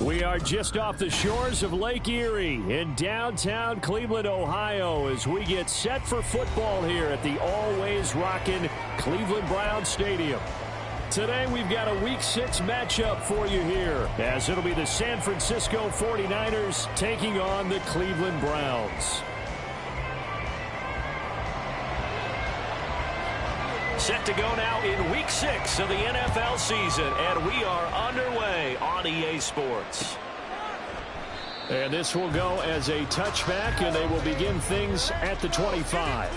We are just off the shores of Lake Erie in downtown Cleveland, Ohio, as we get set for football here at the always rockin' Cleveland Browns Stadium. Today we've got a Week 6 matchup for you here, as it'll be the San Francisco 49ers taking on the Cleveland Browns. Set to go now in Week 6 of the NFL season, and we are underway on EA Sports. And this will go as a touchback, and they will begin things at the 25.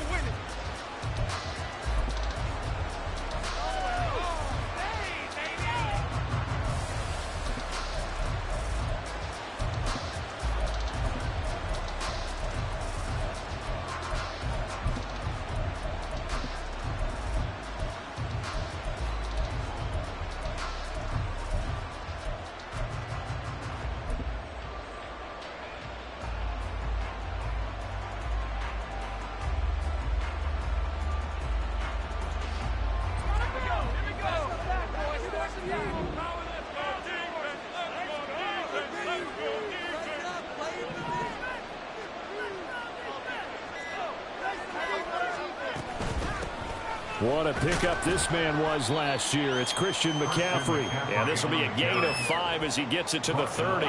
What a pickup this man was last year. It's Christian McCaffrey. And this will be a gain of 5 as he gets it to the 30.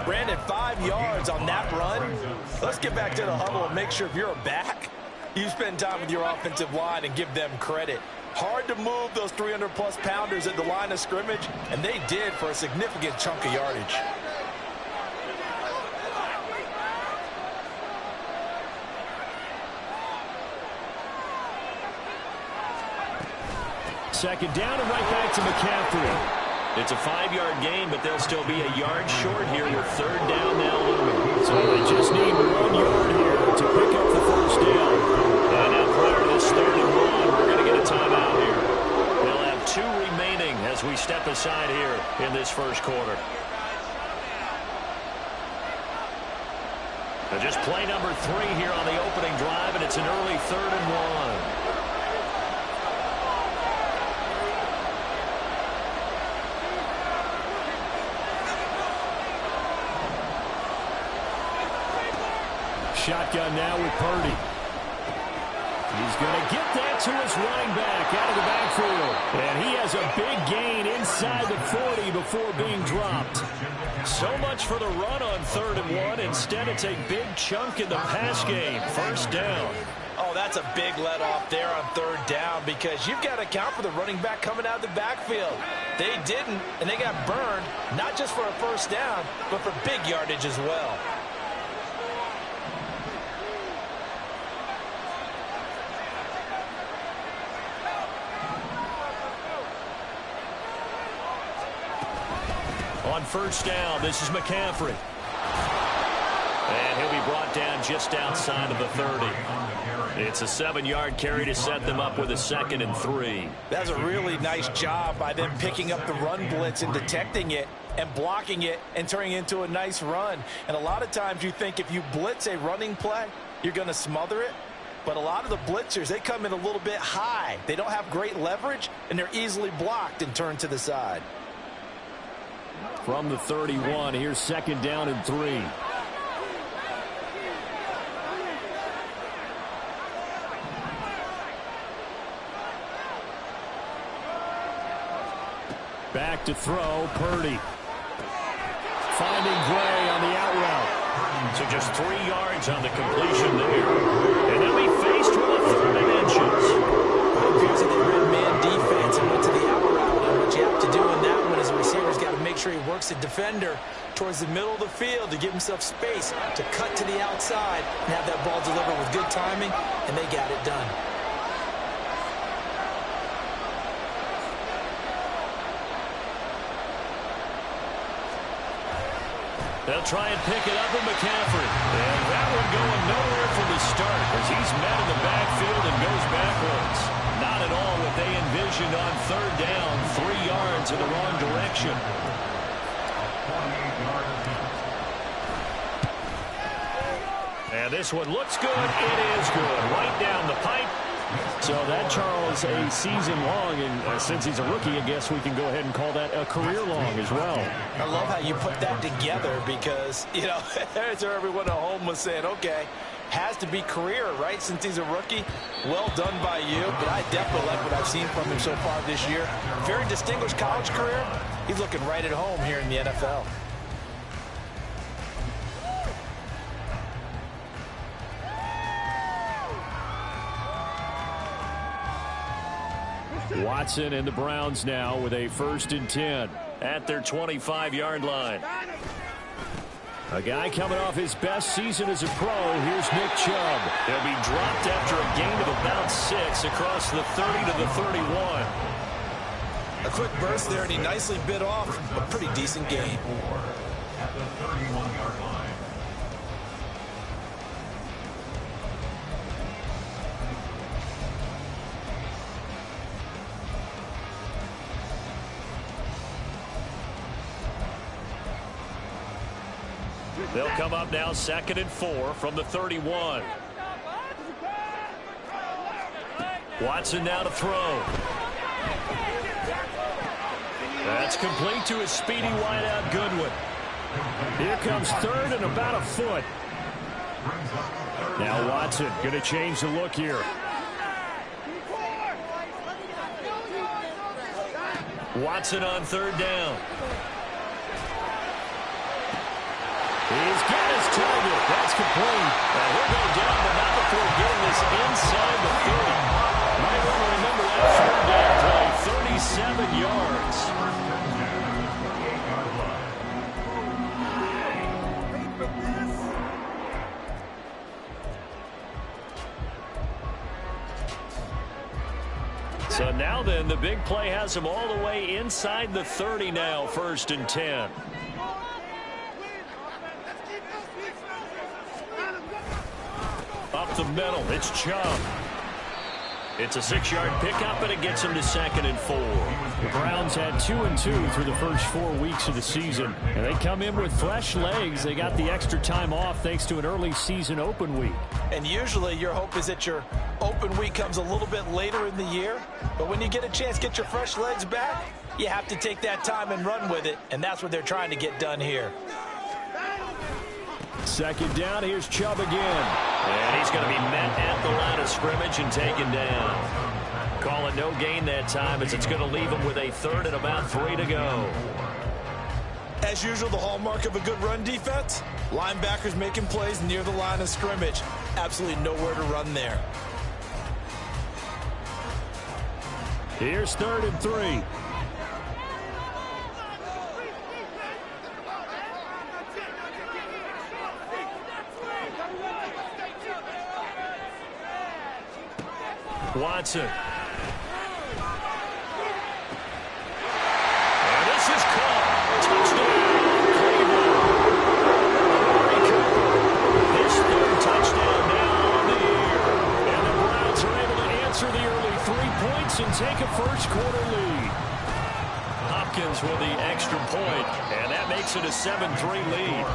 Brandon, 5 yards on that run. Let's get back to the huddle and make sure if you're a back, you spend time with your offensive line and give them credit. Hard to move those 300-plus pounders at the line of scrimmage, and they did for a significant chunk of yardage. Second down and right back to McCaffrey. It's a 5-yard gain, but they'll still be a yard short here with third down now looming. So they just need 1 yard here to pick up the first down. And now prior to this 3rd and 1, we're going to get a timeout here. They'll have 2 remaining as we step aside here in this first quarter. Now just play number 3 here on the opening drive, and it's an early 3rd and 1. Shotgun now with Purdy. He's going to get that to his running back out of the backfield. And he has a big gain inside the 40 before being dropped. So much for the run on 3rd and 1. Instead, it's a big chunk in the pass game. First down. Oh, that's a big let off there on 3rd down because you've got to account for the running back coming out of the backfield. They didn't, and they got burned, not just for a first down, but for big yardage as well. On first down, this is McCaffrey. And he'll be brought down just outside of the 30. It's a 7-yard carry to set them up with a 2nd and 3. That's a really nice job by them picking up the run blitz and detecting it and blocking it and turning it into a nice run. And a lot of times you think if you blitz a running play, you're going to smother it. But a lot of the blitzers, they come in a little bit high. They don't have great leverage, and they're easily blocked and turned to the side. From the 31, here's 2nd down and 3. Back to throw, Purdy. Finding Gray on the out route. So just 3 yards on the completion there. And they'll be faced with a 3rd and inches. It appears that they ran man defense and went to the out route. And what you have to do in that one is the receiver's got to make sure he works the defender towards the middle of the field to give himself space to cut to the outside and have that ball delivered with good timing, and they got it done. They'll try and pick it up with McCaffrey. And that one going nowhere from the start as he's met in the backfield and goes backwards. Not at all what they envisioned on 3rd down. 3 yards in the wrong direction. And this one looks good. It is good. Right down the pipe. So that, Charles, a season long, and since he's a rookie, I guess we can go ahead and call that a career long as well. I love how you put that together because, you know, there's everyone at home was saying, okay, has to be career, right, since he's a rookie. Well done by you, but I definitely like what I've seen from him so far this year. Very distinguished college career. He's looking right at home here in the NFL. Watson and the Browns now with a 1st and 10 at their 25-yard line. A guy coming off his best season as a pro. Here's Nick Chubb. He'll be dropped after a gain of about 6 across the 30 to the 31. A quick burst there, and he nicely bit off a pretty decent gain. At the 31-yard line. They'll come up now 2nd and 4 from the 31. Watson now to throw. That's complete to his speedy wideout Goodwin. Here comes 3rd and about a foot. Now Watson going to change the look here. Watson on 3rd down. He's got his target. That's complete. He'll go down, but not before getting this inside the 30. Might want to remember that 3rd down play. 37 yards. So now then, the big play has him all the way inside the 30 now, 1st and 10. Up the middle, it's Chubb. It's a 6-yard pickup, and it gets him to 2nd and 4. The Browns had 2 and 2 through the first 4 weeks of the season, and they come in with fresh legs. They got the extra time off thanks to an early season open week. And usually your hope is that your open week comes a little bit later in the year, but when you get a chance to get your fresh legs back, you have to take that time and run with it, and that's what they're trying to get done here. 2nd down, here's Chubb again. And he's going to be met at the line of scrimmage and taken down. Call it no gain that time as it's going to leave him with a 3rd and about 3 to go. As usual, the hallmark of a good run defense, linebackers making plays near the line of scrimmage. Absolutely nowhere to run there. Here's 3rd and 3. Watson. And this is caught. Touchdown, Cleveland. His 3rd touchdown now on the year. And the Browns are able to answer the early 3 points and take a first-quarter lead. Hopkins with the extra point, and that makes it a 7-3 lead.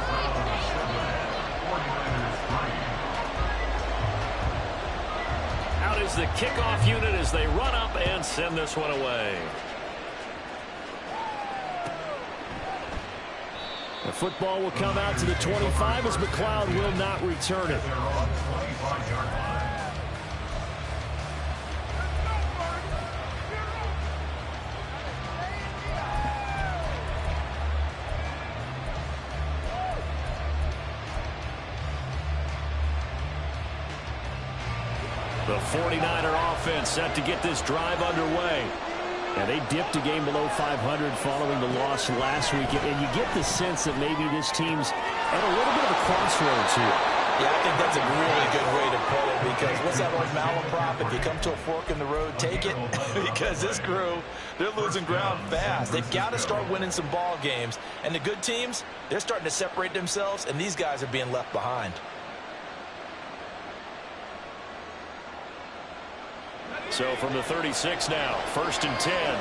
Is the kickoff unit as they run up and send this one away. The football will come out to the 25 as McLeod will not return it. The 49er offense set to get this drive underway. And they dipped a game below 500 following the loss last week. And you get the sense that maybe this team's at a little bit of a crossroads here. Yeah, I think that's a really good way to put it because what's that old malaprop? If you come to a fork in the road, take it. Because this crew, they're losing ground fast. They've got to start winning some ball games. And the good teams, they're starting to separate themselves, and these guys are being left behind. So from the 36 now, 1st and 10.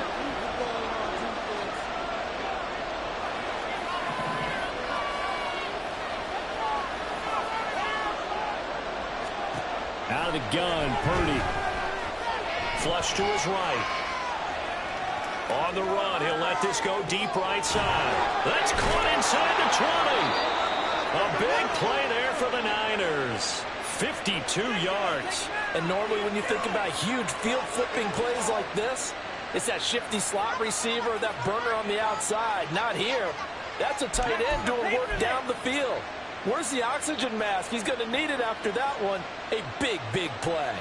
Out of the gun, Purdy. Flush to his right. On the run, he'll let this go deep right side. That's caught inside the 20. A big play there for the Niners. 52 yards. And normally when you think about huge field flipping plays like this, it's that shifty slot receiver, that burner on the outside. Not here. That's a tight end doing work down the field. Where's the oxygen mask? He's going to need it after that one. A big, big play.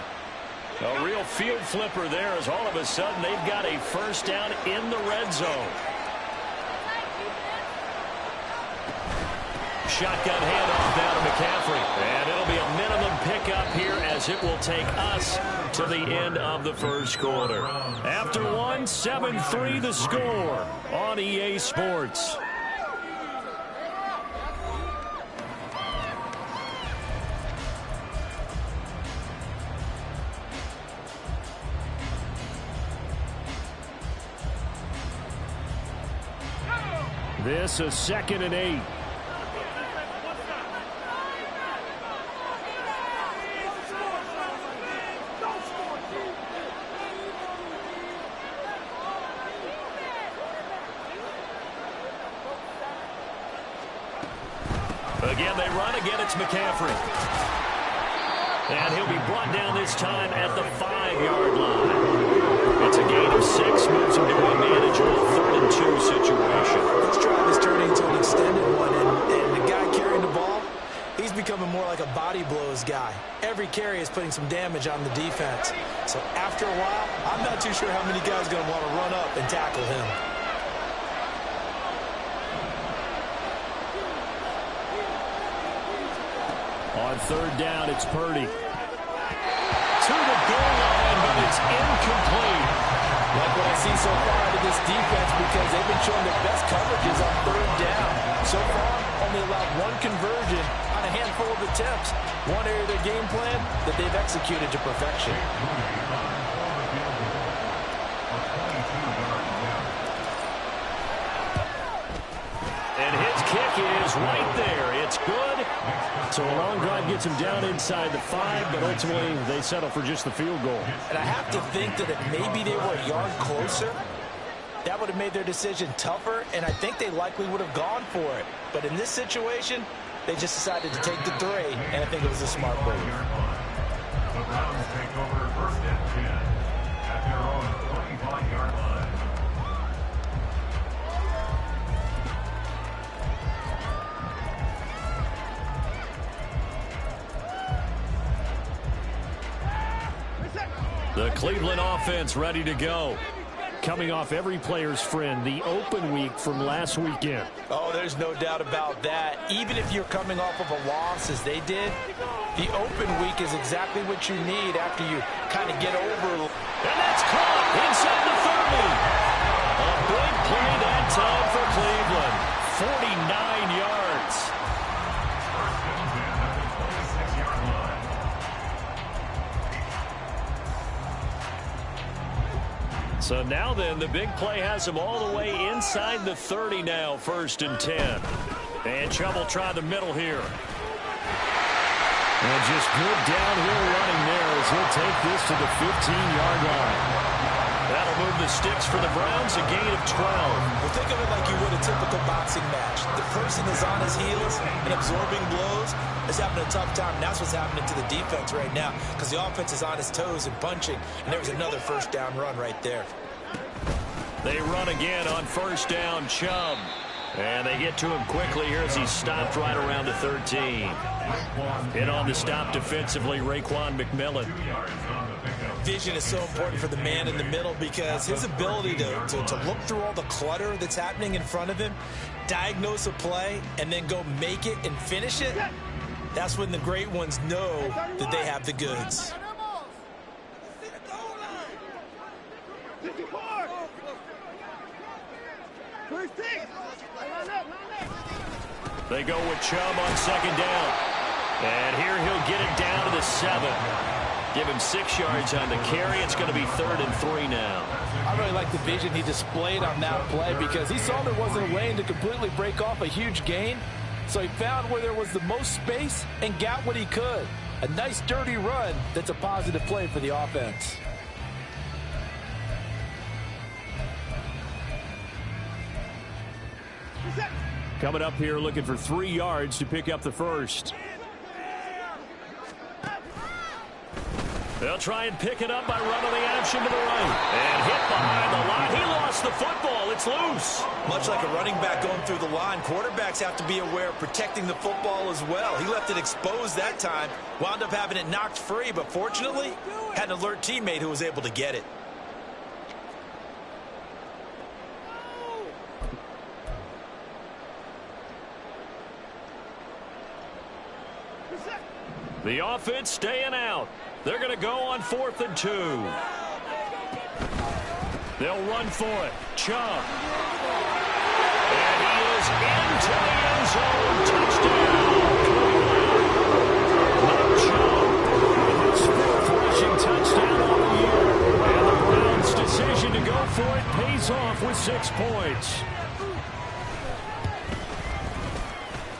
A real field flipper there as all of a sudden they've got a first down in the red zone. Shotgun handoff down to McCaffrey. And it'll be a minimum pickup here as it will take us to the end of the first quarter. After one, 7-3 the score on EA Sports. This is 2nd and 8. Again, they run. Again, it's McCaffrey. And he'll be brought down this time at the 5-yard line. It's a gain of 6, moves him to a manageable 3rd and 2 situation. This drive is turning into an extended one, and the guy carrying the ball, he's becoming more like a body blows guy. Every carry is putting some damage on the defense. So after a while, I'm not too sure how many guys are going to want to run up and tackle him. On 3rd down, it's Purdy. To the goal line, but it's incomplete. Like what I see so far out of this defense, because they've been showing their best coverages on 3rd down. So far, only allowed 1 conversion on a handful of attempts. One area of their game plan that they've executed to perfection. And his kick is right there. It's good. So a long drive gets him down inside the 5, but ultimately they settle for just the field goal. And I have to think that if maybe they were a yard closer, that would have made their decision tougher, and I think they likely would have gone for it. But in this situation, they just decided to take the 3, and I think it was a smart move. The Browns take over 1st and 10 at their own 25-yard line. The Cleveland offense ready to go. Coming off every player's friend, the open week from last weekend. Oh, there's no doubt about that. Even if you're coming off of a loss as they did, the open week is exactly what you need after you kind of get over. And that's caught inside the 30. A big play that time for Cleveland. 49 yards. First and 10 at the 26-yard line. So now then, the big play has him all the way inside the 30 now, 1st and 10. And Chubb will try the middle here. And just good downhill running there as he'll take this to the 15-yard line. That'll move the sticks for the Browns, a gain of 12. Well, think of it like you would a typical boxing match. The person is on his heels and absorbing blows is having a tough time. And that's what's happening to the defense right now, because the offense is on his toes and punching. And there was another 1st down run right there. They run again on 1st down, Chubb. And they get to him quickly here as he's stopped right around the 13. In on the stop defensively, Raekwon McMillan. Vision is so important for the man in the middle, because his ability to look through all the clutter that's happening in front of him, diagnose a play, and then go make it and finish it, that's when the great ones know that they have the goods. They go with Chubb on 2nd down. And here he'll get it down to the 7. Give him 6 yards on the carry. It's going to be 3rd and 3 now. I really like the vision he displayed on that play, because he saw there wasn't a lane to completely break off a huge gain. So he found where there was the most space and got what he could. A nice dirty run that's a positive play for the offense. Coming up here looking for 3 yards to pick up the first. They'll try and pick it up by running the option to the right. And hit behind the line. He lost the football. It's loose. Much like a running back going through the line, quarterbacks have to be aware of protecting the football as well. He left it exposed that time. Wound up having it knocked free, but fortunately, had an alert teammate who was able to get it. The offense staying out. They're going to go on 4th and 2. They'll run for it. Chubb. And he is into the end zone. Touchdown. Nick Chubb, his 4th rushing touchdown of the year. And the Browns' decision to go for it pays off with 6 points.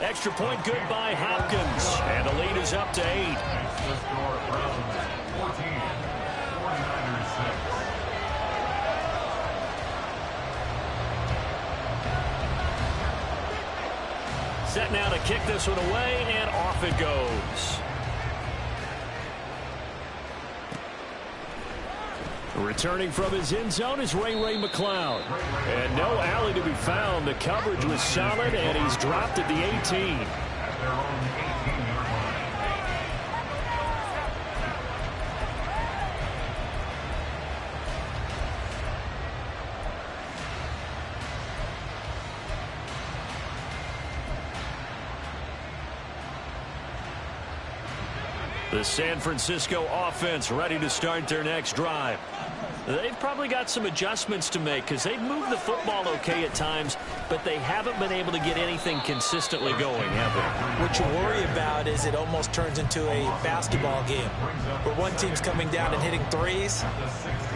Extra point good by Hopkins. And the lead is up to 8. The score, Browns 14, 49ers 6. Set now to kick this one away, and off it goes. Returning from his end zone is Ray McCloud. And no alley to be found. The coverage was solid, and he's dropped at the 18. At their own 18-yard line. The San Francisco offense ready to start their next drive. They've probably got some adjustments to make because they've moved the football okay at times, but they haven't been able to get anything consistently going, have they? What you worry about is it almost turns into a basketball game where one team's coming down and hitting threes,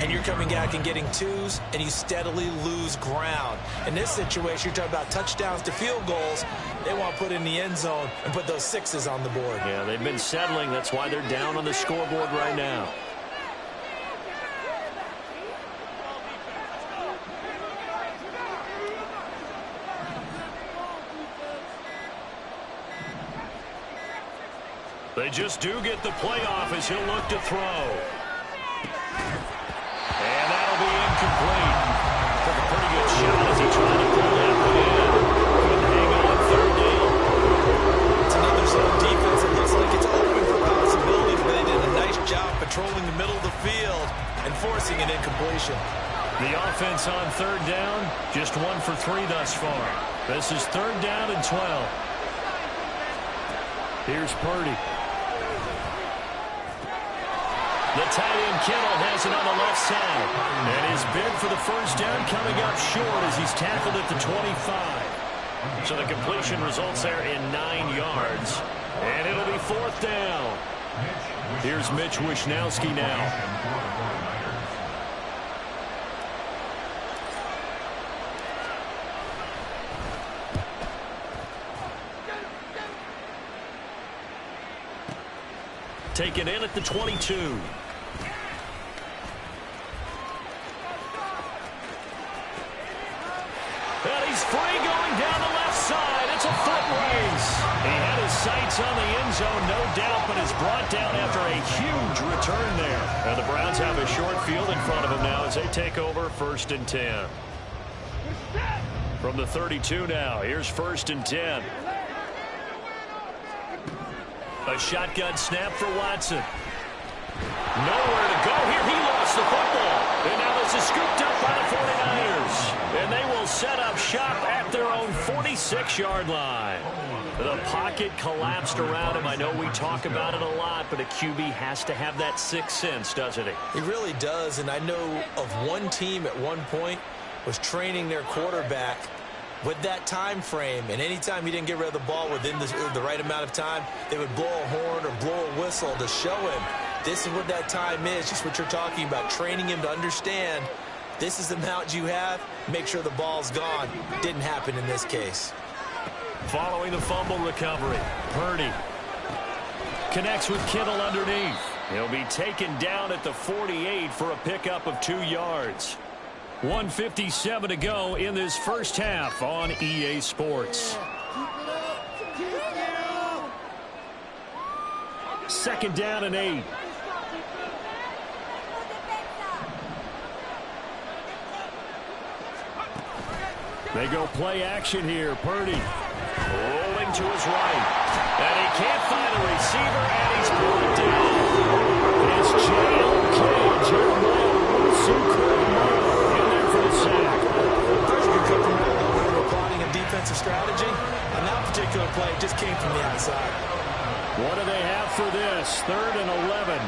and you're coming back and getting twos, and you steadily lose ground. In this situation, you're talking about touchdowns to field goals. They want to put in the end zone and put those sixes on the board. Yeah, they've been settling. That's why they're down on the scoreboard right now. They just do get the playoff as he'll look to throw. And that'll be incomplete. Took a pretty good shot as he tried to pull that one in. Couldn't hang on 3rd down. It's another zone defense. It looks like it's open for possibilities, but they did a nice job patrolling the middle of the field and forcing an incompletion. The offense on 3rd down, just 1 for 3 thus far. This is 3rd down and 12. Here's Purdy. The tight end Kittle has it on the left side. And his bid for the first down coming up short as he's tackled at the 25. So the completion results there in 9 yards. And it'll be 4th down. Here's Mitch Wishnowski now. Taken in at the 22. And he's free going down the left side. It's a foot race. He had his sights on the end zone, no doubt, but is brought down after a huge return there. And the Browns have a short field in front of them now as they take over 1st and 10. From the 32 now, here's 1st and 10. A shotgun snap for Watson. Nowhere to go here. He lost the football. And now this is scooped up by the 49ers. And they will set up shop at their own 46-yard line. The pocket collapsed around him. I know we talk about it a lot, but a QB has to have that sixth sense, doesn't he? He really does, and I know of one team at one point was training their quarterback with that time frame, and anytime he didn't get rid of the ball within the right amount of time, they would blow a horn or blow a whistle to show him this is what that time is, just what you're talking about, training him to understand this is the amount you have, make sure the ball's gone. Didn't happen in this case. Following the fumble recovery, Purdy connects with Kittle underneath. He'll be taken down at the 48 for a pickup of 2 yards. 1:57 to go in this first half on EA Sports. 2nd down and 8. They go play action here. Purdy rolling to his right. And he can't find a receiver, and he's brought down. It's J.O.K. Jeremiah Wilson-Craig in there for the sack. First, you could from a little bit of a plotting and defensive strategy. On that particular play, it just came from the outside. What do they have for this? 3rd and 11.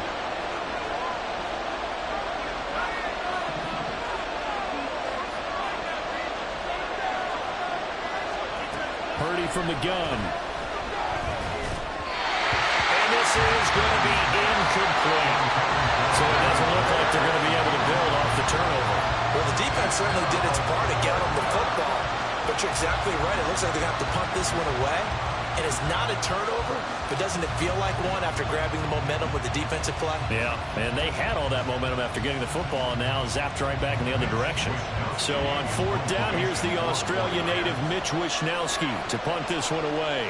Purdy from the gun. And this is going to be incomplete. So it doesn't look like they're going to be able to build off the turnover. Well, the defense certainly did its part to get them the football. But you're exactly right. It looks like they're going to have to punt this one away. And it's not a turnover, but doesn't it feel like one after grabbing the momentum with the defensive play? Yeah, and they had all that momentum after getting the football, and now zapped right back in the other direction. So on 4th down, here's the Australian native Mitch Wishnowsky to punt this one away.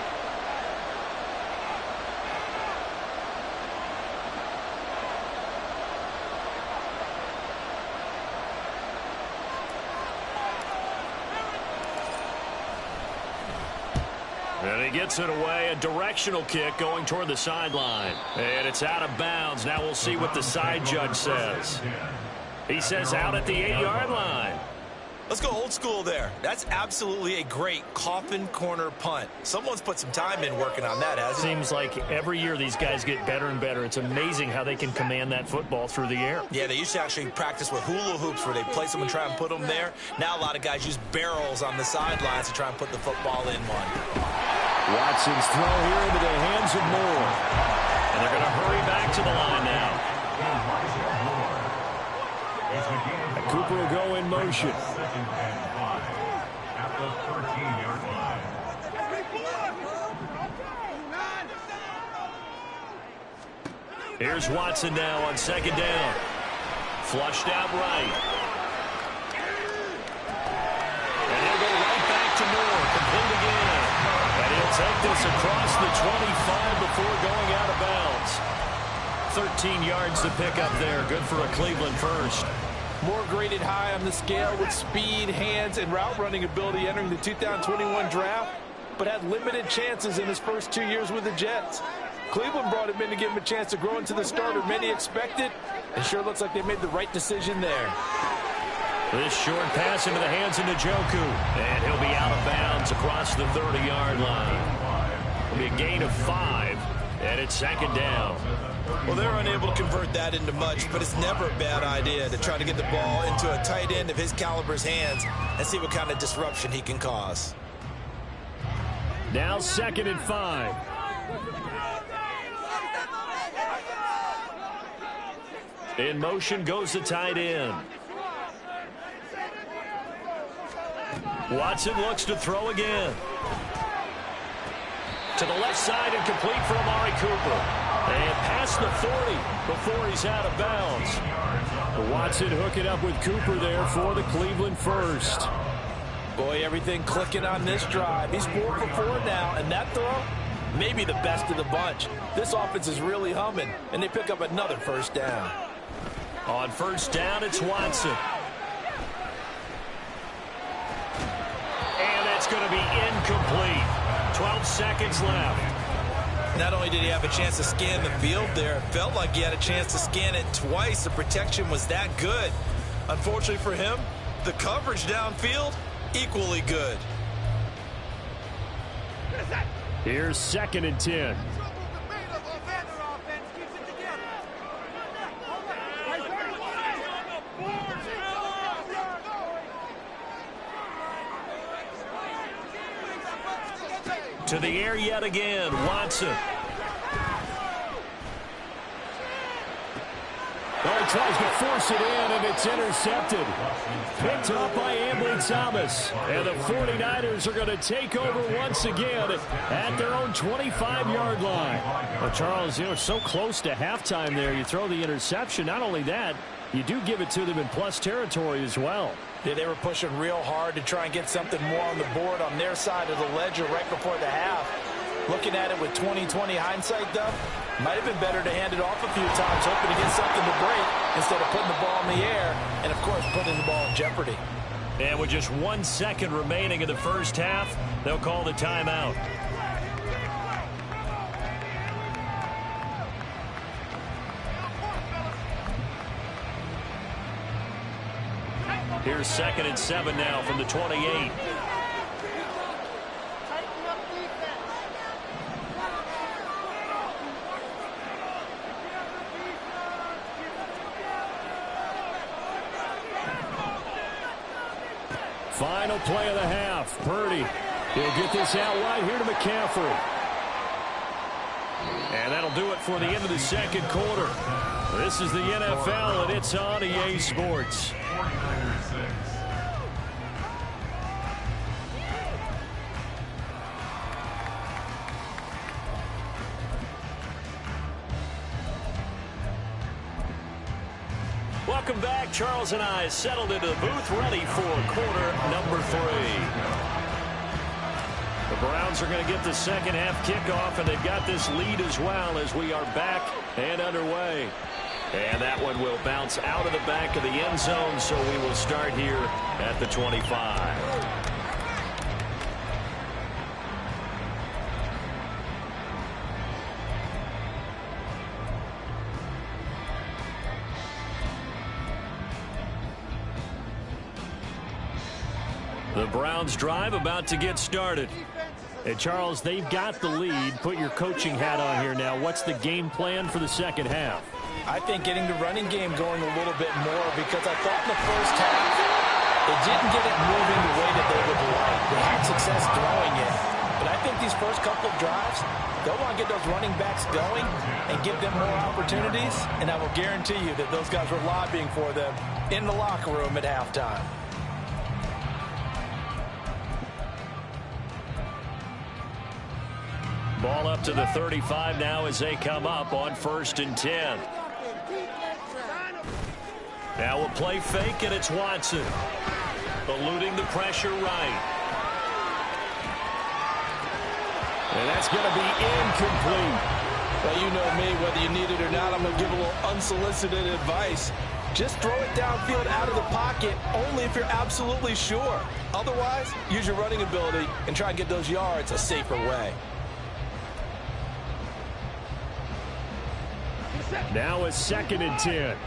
And he gets it away, a directional kick going toward the sideline. And it's out of bounds. Now we'll see what the side judge says. He says out at the 8-yard line. Let's go old school there. That's absolutely a great coffin corner punt. Someone's put some time in working on that, hasn't it? Seems like every year these guys get better and better. It's amazing how they can command that football through the air. Yeah, they used to actually practice with hula hoops where they place them and try and put them there. Now a lot of guys use barrels on the sidelines to try and put the football in one. Watson's throw here into the hands of Moore. And they're going to hurry back to the line now. And Cooper will go in motion. Here's Watson now on 2nd down. Flushed out right. And he'll go right back to Moore. Complete again. And he'll take this across the 25 before going out of bounds. 13 yards to pick up there. Good for a Cleveland first. Moore graded high on the scale with speed, hands, and route running ability entering the 2021 draft, but had limited chances in his first 2 years with the Jets. Cleveland brought him in to give him a chance to grow into the starter many expected, and sure looks like they made the right decision there. This short pass into the hands of Njoku, and he'll be out of bounds across the 30-yard line. It'll be a gain of 5, and it's 2nd down. Well, they're unable to convert that into much, but it's never a bad idea to try to get the ball into a tight end of his caliber's hands and see what kind of disruption he can cause. Now 2nd and 5. In motion goes the tight end. Watson looks to throw again. To the left side and complete for Amari Cooper. And past the 40 before he's out of bounds. Watson hooking up with Cooper there for the Cleveland first. Boy, everything clicking on this drive. He's 4 for 4 now, and that throw, maybe the best of the bunch. This offense is really humming, and they pick up another 1st down. On 1st down, it's Watson. And that's going to be incomplete. 12 seconds left. Not only did he have a chance to scan the field there, it felt like he had a chance to scan it twice. The protection was that good. Unfortunately for him, the coverage downfield, equally good. Here's 2nd and 10. To the air yet again, Watson. Oh, he tries to force it in, and it's intercepted. Picked up by Ambly Thomas. And the 49ers are going to take over once again at their own 25-yard line. Well, Charles, you know, so close to halftime there. You throw the interception. Not only that, you do give it to them in plus territory as well. Yeah, they were pushing real hard to try and get something more on the board on their side of the ledger right before the half. Looking at it with 20/20 hindsight, though, might have been better to hand it off a few times, hoping to get something to break instead of putting the ball in the air and, of course, putting the ball in jeopardy. And with just 1 second remaining in the first half, they'll call the timeout. Here's 2nd and 7 now from the 28. Final play of the half. Purdy. He'll get this out wide here to McCaffrey. And that'll do it for the end of the second quarter. This is the NFL, and it's on EA Sports. 49-6. Welcome back. Charles and I settled into the booth, ready for quarter number 3. The Browns are going to get the second half kickoff, and they've got this lead as well as we are back and underway. And that one will bounce out of the back of the end zone, so we will start here at the 25. The Browns drive about to get started. And Charles, they've got the lead. Put your coaching hat on here now. What's the game plan for the second half? I think getting the running game going a little bit more, because I thought in the first half they didn't get it moving the way that they would like. They had success throwing it. But I think these first couple of drives, they'll want to get those running backs going and give them more opportunities. And I will guarantee you that those guys were lobbying for them in the locker room at halftime. Ball up to the 35 now as they come up on 1st and 10. Now a play fake, and it's Watson. Eluding the pressure right. And that's going to be incomplete. Well, you know me, whether you need it or not, I'm going to give a little unsolicited advice. Just throw it downfield out of the pocket only if you're absolutely sure. Otherwise, use your running ability and try and get those yards a safer way. Now a 2nd and 10.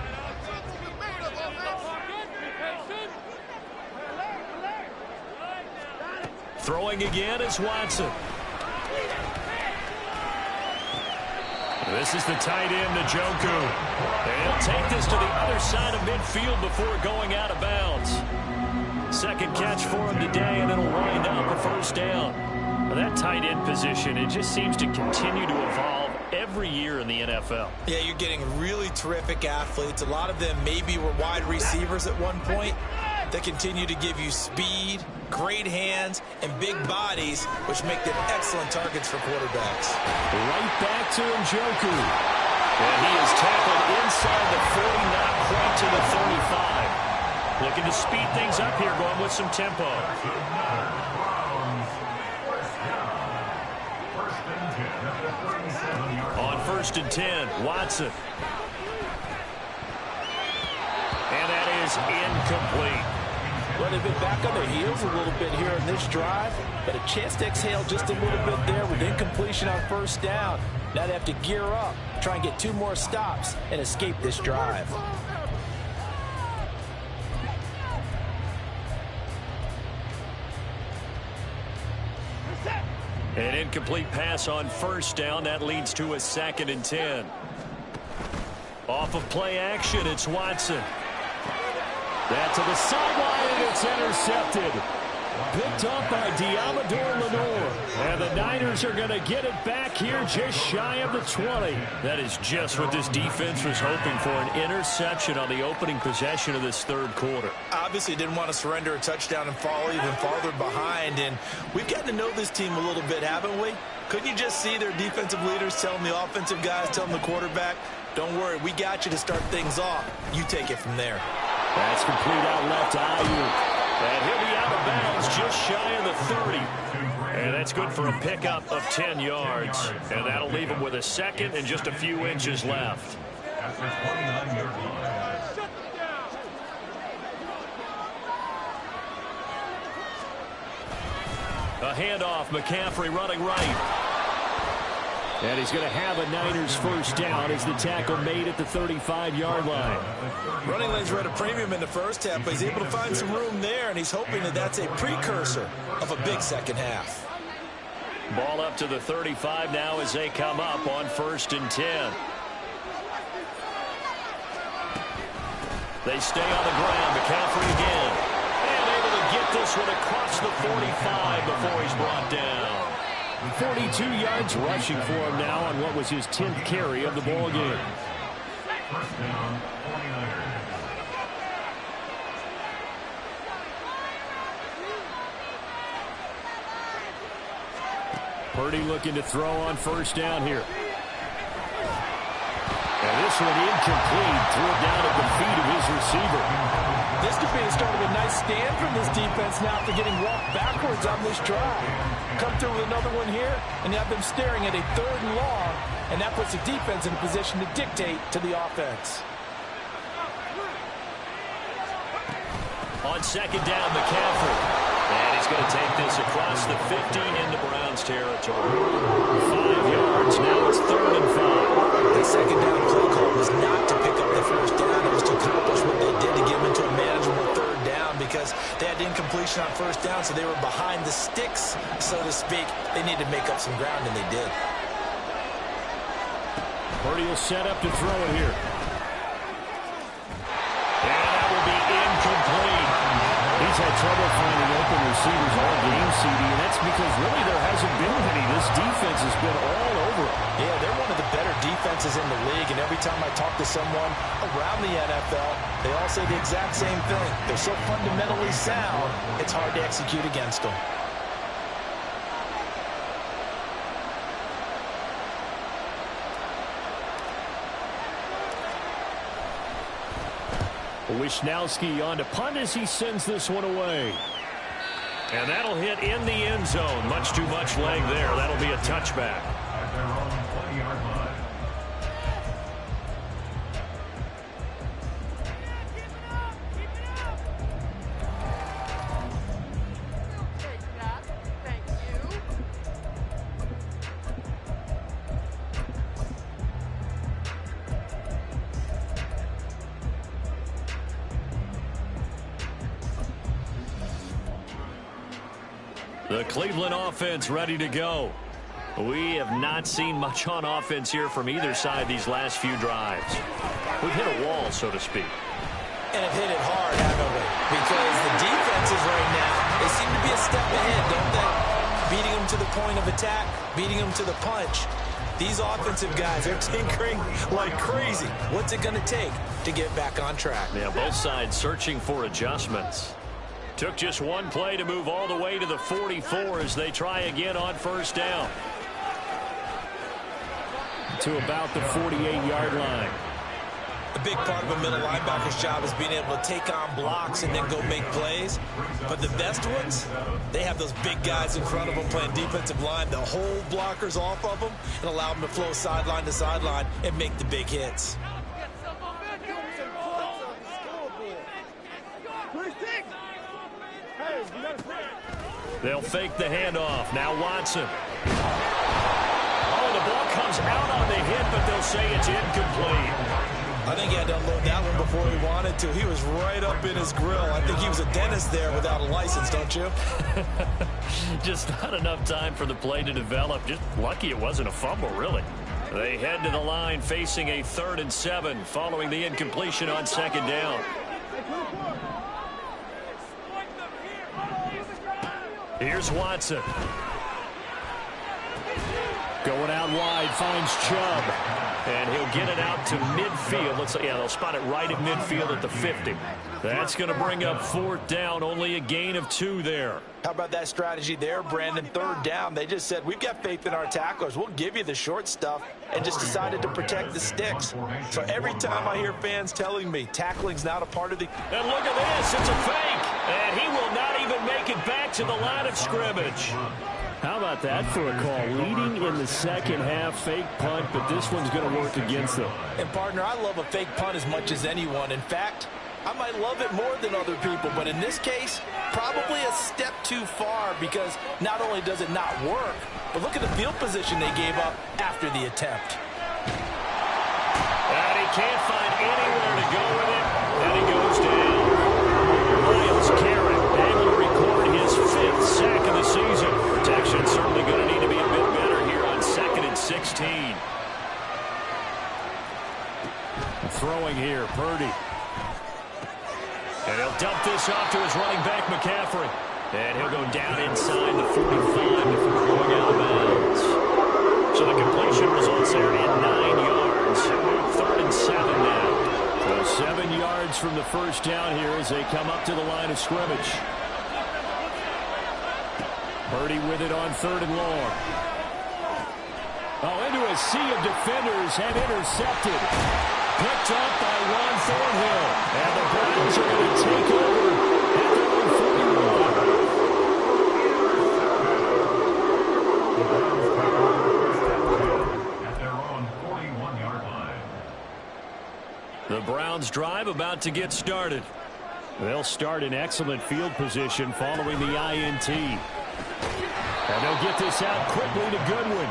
Throwing again is Watson. This is the tight end, Njoku. They'll take this to the other side of midfield before going out of bounds. Second catch for him today, and it'll wind up a first down. Well, that tight end position, it just seems to continue to evolve every year in the NFL. Yeah, you're getting really terrific athletes. A lot of them maybe were wide receivers at one point. They continue to give you speed, great hands, and big bodies, which make them excellent targets for quarterbacks. Right back to Njoku. And he is tackled inside the 40, not quite to the 35. Looking to speed things up here, going with some tempo. On 1st and 10, Watson. And that is incomplete. Well, they've been back on their heels a little bit here in this drive, but a chance to exhale just a little bit there with incompletion on first down. Now they have to gear up, try and get 2 more stops, and escape this drive. An incomplete pass on first down. That leads to a 2nd and 10. Off of play action, it's Watson. That to the sideline, and it's intercepted. Picked up by Diamador Lenore. And the Niners are going to get it back here just shy of the 20. That is just what this defense was hoping for, an interception on the opening possession of this third quarter. Obviously didn't want to surrender a touchdown and fall even farther behind. And we've gotten to know this team a little bit, haven't we? Couldn't you just see their defensive leaders telling the offensive guys, telling the quarterback, don't worry, we got you to start things off. You take it from there. That's complete out left to Ayuk. And he'll be out of bounds just shy of the 30. And that's good for a pickup of 10 yards. And that'll leave him with a second and just a few inches left. At the 29-yard line. A handoff, McCaffrey running right. And he's going to have a Niners first down as the tackle made at the 35-yard line. Running lanes were at a premium in the first half, but he's able to find some room there, and he's hoping that that's a precursor of a big second half. Ball up to the 35 now as they come up on 1st and 10. They stay on the ground. McCaffrey again. And able to get this one across the 45 before he's brought down. 42 yards rushing for him now on what was his 10th carry of the ball game. First down, 49ers. Purdy looking to throw on first down here. And this one incomplete. Threw it down at the feet of his receiver. This could be the start of a nice stand from this defense now after getting walked backwards on this drive. Come through with another one here, and you have them staring at a 3rd and long, and that puts the defense in a position to dictate to the offense. On 2nd down, McCaffrey. And he's going to take this across the 15 into Browns territory. 5 yards. Now it's 3rd and 5. The second down play call was not to pick up the first down. It was to accomplish what they did to get them into a manageable 3rd down because they had incompletion on first down, so they were behind the sticks, so to speak. They needed to make up some ground, and they did. Purdy will set up to throw it here. And that will be incomplete. He's had trouble finding open receivers all game, CD, and that's because really there hasn't been any. This defense has been all over it. Yeah, they're one of the better defenses in the league, and every time I talk to someone around the NFL, they all say the exact same thing. They're so fundamentally sound, it's hard to execute against them. Wisnowski on to punt as he sends this one away. And that'll hit in the end zone. Much too much leg there. That'll be a touchback. At their own 20-yard line. The Cleveland offense ready to go. We have not seen much on offense here from either side these last few drives. We've hit a wall, so to speak. And have hit it hard, haven't we? Because the defenses right now, they seem to be a step ahead, don't they? Beating them to the point of attack, beating them to the punch. These offensive guys are tinkering like crazy. What's it going to take to get back on track? Yeah, both sides searching for adjustments. Took just one play to move all the way to the 44 as they try again on first down. To about the 48-yard line. A big part of a middle linebacker's job is being able to take on blocks and then go make plays. But the best ones, they have those big guys in front of them playing defensive line to hold blockers off of them and allow them to flow sideline to sideline and make the big hits. They'll fake the handoff. Now Watson. Oh, the ball comes out on the hit, but they'll say it's incomplete. I think he had to unload that one before he wanted to. He was right up in his grill. I think he was a dentist there without a license, don't you? Just not enough time for the play to develop. Just lucky it wasn't a fumble, really. They head to the line facing a 3rd and 7 following the incompletion on 2nd down. Here's Watson. Going out wide, finds Chubb. And he'll get it out to midfield. They'll spot it right at midfield at the 50. That's going to bring up 4th down. Only a gain of 2 there. How about that strategy there, Brandon? 3rd down. They just said, we've got faith in our tacklers. We'll give you the short stuff, and just decided to protect the sticks. So every time I hear fans telling me tackling's not a part of the... And look at this. It's a fake. And he will not even make it back to the line of scrimmage. How about that for a call? Leading in the second half, fake punt, but this one's going to work against them. And, partner, I love a fake punt as much as anyone. In fact, I might love it more than other people, but in this case, probably a step too far because not only does it not work, but look at the field position they gave up after the attempt. And he can't find anywhere to go with it, and he goes down. Miles Garrett able to record his 5th sack of the season. Protection certainly going to need to be a bit better here on 2nd and 16. Throwing here, Purdy. And he'll dump this off to his running back, McCaffrey. And he'll go down inside the 45 before going out of bounds. So the completion results there at 9 yards. 3rd and 7 now. So 7 yards from the first down here as they come up to the line of scrimmage. Purdy with it on 3rd and long. Oh, into a sea of defenders and intercepted. Picked up by Ron Thornhill. And the Browns are going to take over at their own 41. At their own 41-yard line. The Browns drive about to get started. They'll start in excellent field position following the INT. And they'll get this out quickly to Goodwin.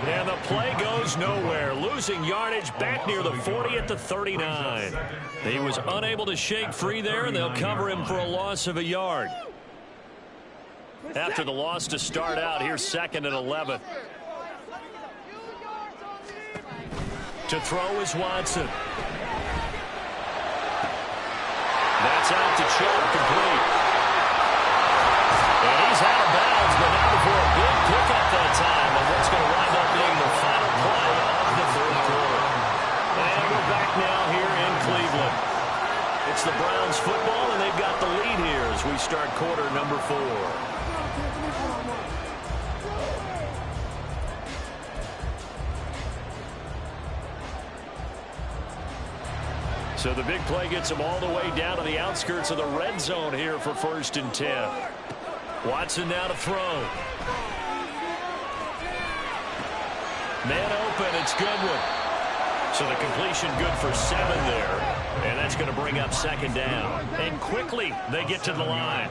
And the play goes nowhere. Losing yardage back near the 40 at the 39. He was unable to shake free there, and they'll cover him for a loss of a yard. After the loss to start out, here's 2nd and 11. To throw is Watson. That's out to Chubb, complete. And he's out of bounds, but now for a big pickup that time on what's going to wind up being the final play of the 3rd quarter. And we're back now here in Cleveland. It's the Browns football, and they've got the lead here as we start quarter number 4. So the big play gets them all the way down to the outskirts of the red zone here for 1st and 10. Watson now to throw. Man open, it's Goodwin. So the completion good for 7 there. And that's going to bring up 2nd down. And quickly they get to the line.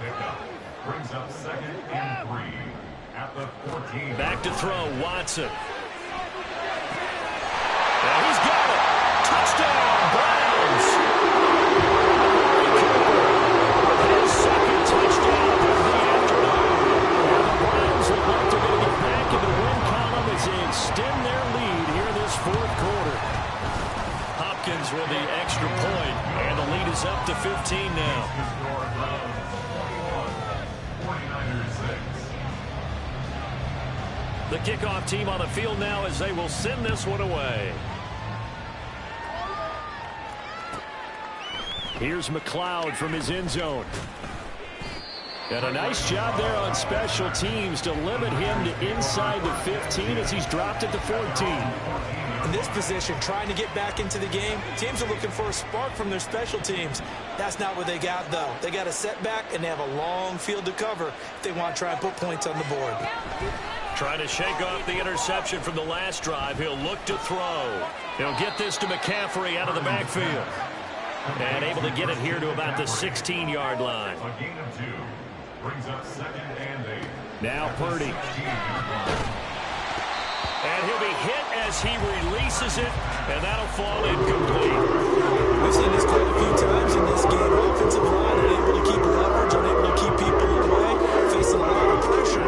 Brings up 2nd and 3 at the 14. Back to throw, Watson. And he's got it. Touchdown, Browns. His 2nd touchdown of the afternoon. And the Browns look like they're going to get back in the win column as they extend their lead here in this 4th quarter. Hopkins with the extra point, and the lead is up to 15 now. 49-6. The kickoff team on the field now as they will send this one away. Here's McLeod from his end zone. And a nice job there on special teams to limit him to inside the 15 as he's dropped at the 14. In this position, trying to get back into the game, teams are looking for a spark from their special teams. That's not what they got, though. They got a setback, and they have a long field to cover if they want to try and put points on the board. Trying to shake off the interception from the last drive. He'll look to throw. He'll get this to McCaffrey out of the backfield. And able to get it here to about the 16-yard line. A gain of 2. Brings up 2nd and 8. Now Purdy. And he'll be hit as he releases it, and that'll fall incomplete. We've seen this quite a few times in this game. Offensive line unable to keep leverage, unable to keep people away, facing a lot of pressure.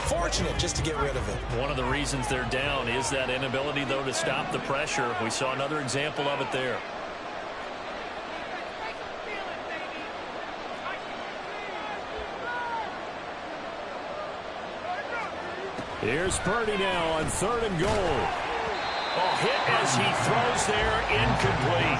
Fortunate just to get rid of it. One of the reasons they're down is that inability, though, to stop the pressure. We saw another example of it there. Here's Purdy now on 3rd and goal. Oh, hit as he throws there, incomplete.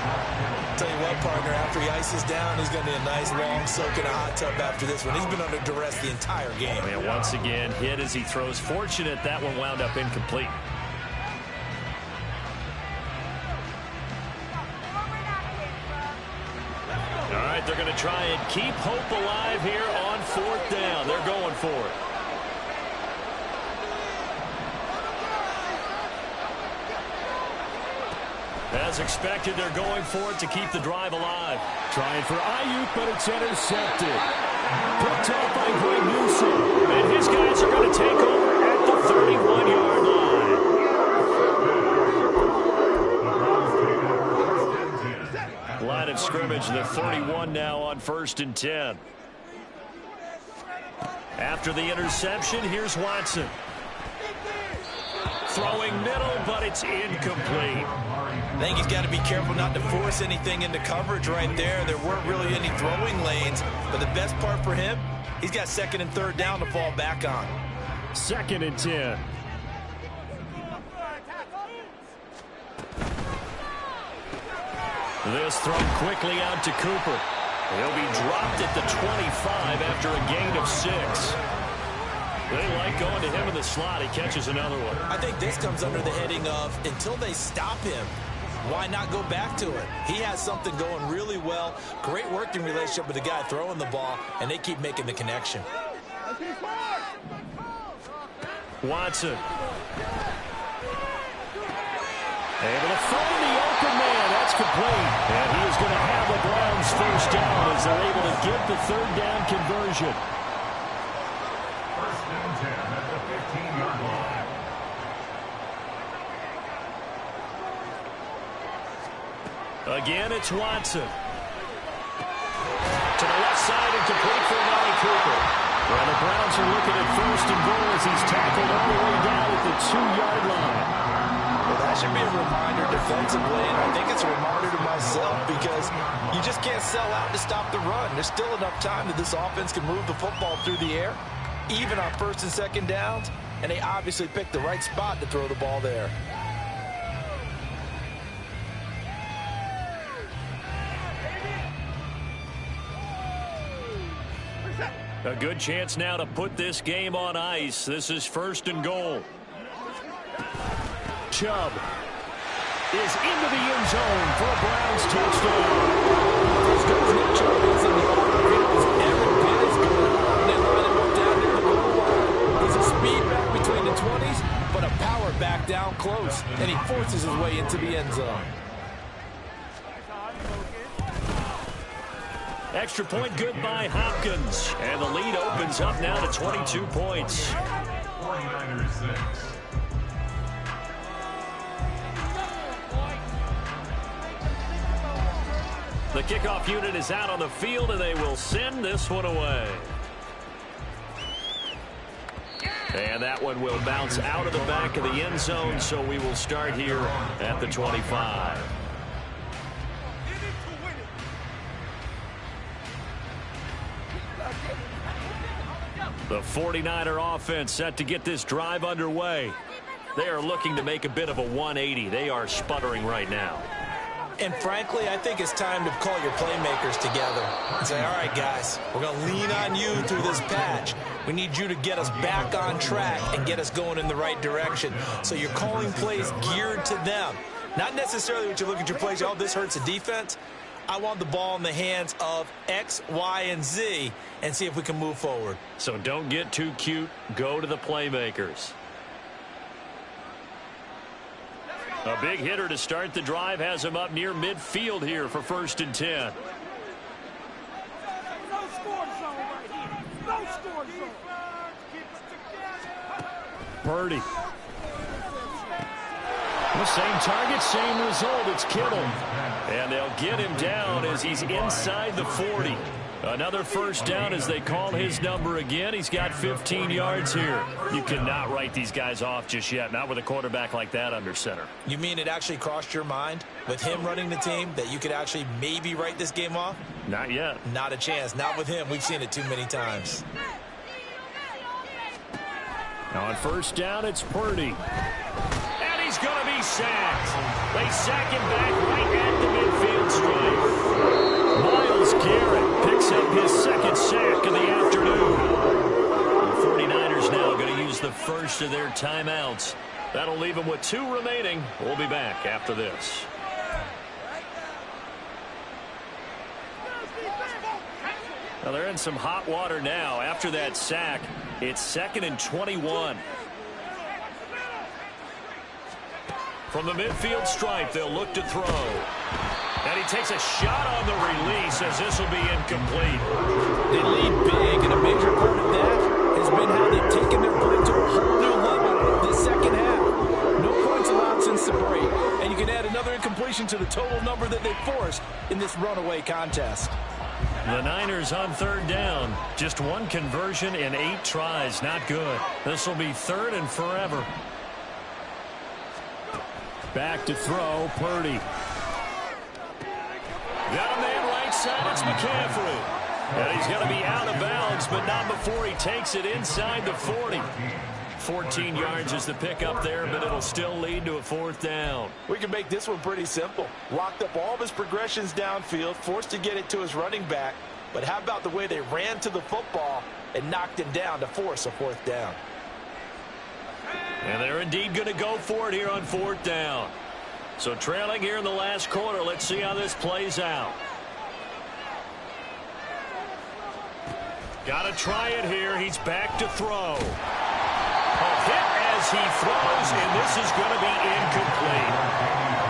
Tell you what, partner, after he ices down, he's going to need a nice long soak in a hot tub after this one. He's been under duress the entire game. And once again, hit as he throws. Fortunate that one wound up incomplete. All right, they're going to try and keep hope alive here on 4th down. They're going for it. As expected, they're going for it to keep the drive alive. Trying for Ayuk, but it's intercepted. Picked off by Greg Newsom. And his guys are going to take over at the 31-yard line. Line of scrimmage, the 31 now on 1st and 10. After the interception, here's Watson. Throwing middle, but it's incomplete. I think he's got to be careful not to force anything into coverage right there. There weren't really any throwing lanes, but the best part for him, he's got 2nd and 3rd down to fall back on. 2nd and 10. This thrown quickly out to Cooper. He'll be dropped at the 25 after a gain of 6. They like going to him in the slot. He catches another one. I think this comes under the heading of until they stop him, why not go back to it? He has something going really well. Great working relationship with the guy throwing the ball, and they keep making the connection. Watson. Able to find the open man. That's complete. And he is going to have the Browns first down as they're able to get the 3rd down conversion. 1st and 10 at the 15-yard line. Again, it's Watson. To the left side and complete for Amari Cooper. Well, the Browns are looking at 1st and goal as he's tackled all the way down at the 2-yard line. Well, that should be a reminder defensively, and I think it's a reminder to myself because you just can't sell out to stop the run. There's still enough time that this offense can move the football through the air, even on 1st and 2nd downs, and they obviously picked the right spot to throw the ball there. A good chance now to put this game on ice. This is 1st and goal. Chubb is into the end zone for a Browns touchdown. Those guys need Chubb in the offense is every bit as good when they line him up down near the goal line. He's a speed back between the 20s, but a power back down close, and he forces his way into the end zone. Extra point good by Hopkins. And the lead opens up now to 22 points. 49ers 6. The kickoff unit is out on the field, and they will send this one away. And that one will bounce out of the back of the end zone, so we will start here at the 25. The 49er offense set to get this drive underway. They are looking to make a bit of a 180. They are sputtering right now. And frankly, I think it's time to call your playmakers together and say, all right, guys, we're going to lean on you through this patch. We need you to get us back on track and get us going in the right direction. So you're calling plays geared to them. Not necessarily what you look at your plays, oh, this hurts the defense. I want the ball in the hands of X, Y, and Z and see if we can move forward. So don't get too cute. Go to the playmakers. A big hitter to start the drive has him up near midfield here for 1st and 10. Purdy. The same target, same result. It's Kittle. And they'll get him down as he's inside the 40. Another first down as they call his number again. He's got 15 yards here. You cannot write these guys off just yet, not with a quarterback like that under center. You mean it actually crossed your mind with him running the team that you could actually maybe write this game off? Not yet. Not a chance. Not with him. We've seen it too many times. Now on first down, it's Purdy. And he's going to be sacked. They sack him back right at the midfield stripe. Myles Garrett picks up his 2nd sack of the afternoon. The 49ers now going to use the first of their timeouts. That'll leave them with 2 remaining. We'll be back after this. Now they're in some hot water now. After that sack, it's 2nd and 21. From the midfield stripe, they'll look to throw. And he takes a shot on the release as this will be incomplete. They lead big, and a major part of that has been how they've taken their play to a whole new level this second half. No points allowed since the break, and you can add another incompletion to the total number that they forced in this runaway contest. The Niners on third down. Just one conversion in 8 tries. Not good. This will be third and forever. Back to throw, Purdy. Got a man right side. It's McCaffrey. And he's going to be out of bounds, but not before he takes it inside the 40. 14 yards is the pickup there, but it'll still lead to a 4th down. We can make this one pretty simple. Locked up all of his progressions downfield, forced to get it to his running back. But how about the way they ran to the football and knocked him down to force a 4th down? And they're indeed going to go for it here on 4th down. So trailing here in the last quarter. Let's see how this plays out. Got to try it here. He's back to throw. A hit as he throws, and this is going to be incomplete.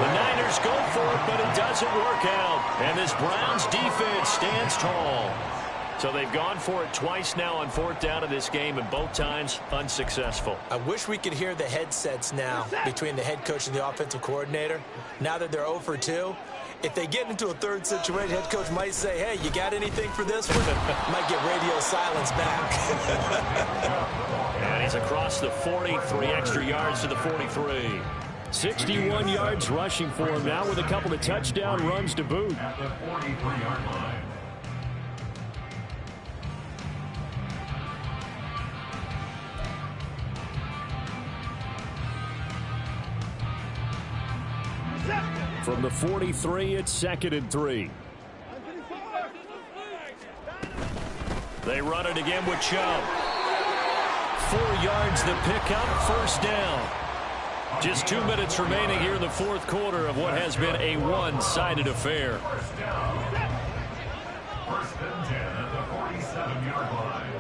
The Niners go for it, but it doesn't work out. And this Browns defense stands tall. So they've gone for it twice now on 4th down of this game, and both times unsuccessful. I wish we could hear the headsets now between the head coach and the offensive coordinator. Now that they're 0 for 2, if they get into a third situation, head coach might say, hey, you got anything for this one? Might get radio silence back. And he's across the 40, 3 extra yards to the 43. 61 yards rushing for him now with a couple of touchdown runs to boot. At the 43-yard line. From the 43, it's 2nd and 3. They run it again with Chubb. 4 yards the pickup, 1st down. Just 2 minutes remaining here in the 4th quarter of what has been a one-sided affair. 1st down. 1st and 10 at the 47-yard line.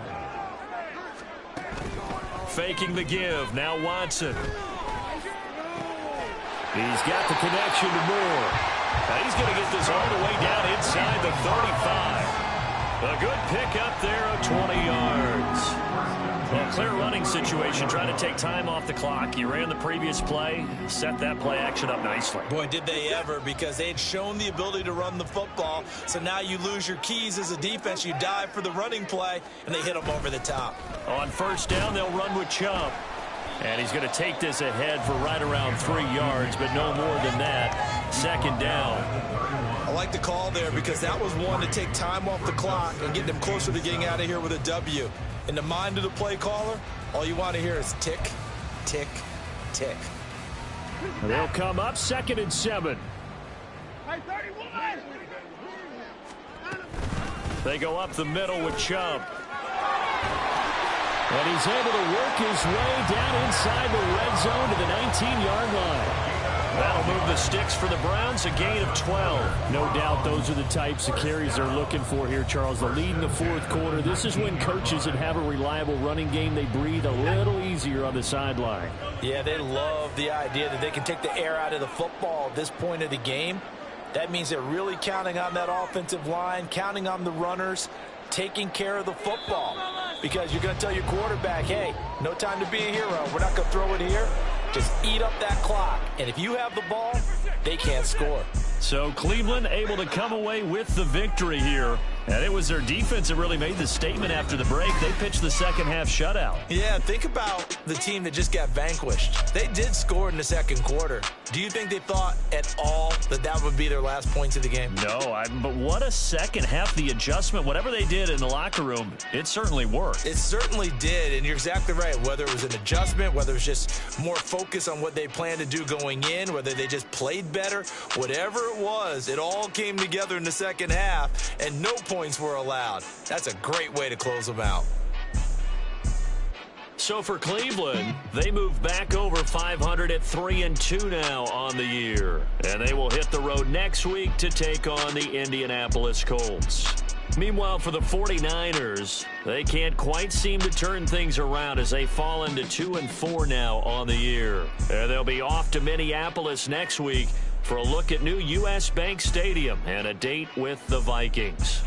Faking the give. Now Watson. He's got the connection to Moore. Now he's going to get this all the way down inside the 35. A good pickup there of 20 yards. Well, clear running situation, trying to take time off the clock. You ran the previous play, set that play action up nicely. Boy, did they ever, because they had shown the ability to run the football. So now you lose your keys as a defense. You dive for the running play, and they hit them over the top. On 1st down, they'll run with Chubb. And he's going to take this ahead for right around 3 yards, but no more than that. 2nd down. I like the call there because that was one to take time off the clock and get them closer to getting out of here with a W. In the mind of the play caller, all you want to hear is tick, tick, tick. They'll come up 2nd and 7. They go up the middle with Chubb. And he's able to work his way down inside the red zone to the 19-yard line. That'll move the sticks for the Browns, a gain of 12. No doubt those are the types of carries they're looking for here, Charles. The lead in the 4th quarter. This is when coaches that have a reliable running game, they breathe a little easier on the sideline. Yeah, they love the idea that they can take the air out of the football at this point of the game. That means they're really counting on that offensive line, counting on the runners, taking care of the football. Because you're going to tell your quarterback, hey, no time to be a hero. We're not going to throw it here. Just eat up that clock. And if you have the ball, they can't score. So Cleveland able to come away with the victory here. And it was their defense that really made the statement after the break. They pitched the second half shutout. Yeah, think about the team that just got vanquished. They did score in the 2nd quarter. Do you think they thought at all that that would be their last points of the game? No, but what a second half. The adjustment, whatever they did in the locker room, it certainly worked. It certainly did, and you're exactly right. Whether it was an adjustment, whether it was just more focus on what they planned to do going in, whether they just played better, whatever it was, it all came together in the second half, and no points were allowed. That's a great way to close them out. So for Cleveland, they move back over 500 at 3-2 now on the year. And they will hit the road next week to take on the Indianapolis Colts. Meanwhile, for the 49ers, they can't quite seem to turn things around as they fall into 2-4 now on the year. They'll be off to Minneapolis next week for a look at new U.S. Bank Stadium and a date with the Vikings.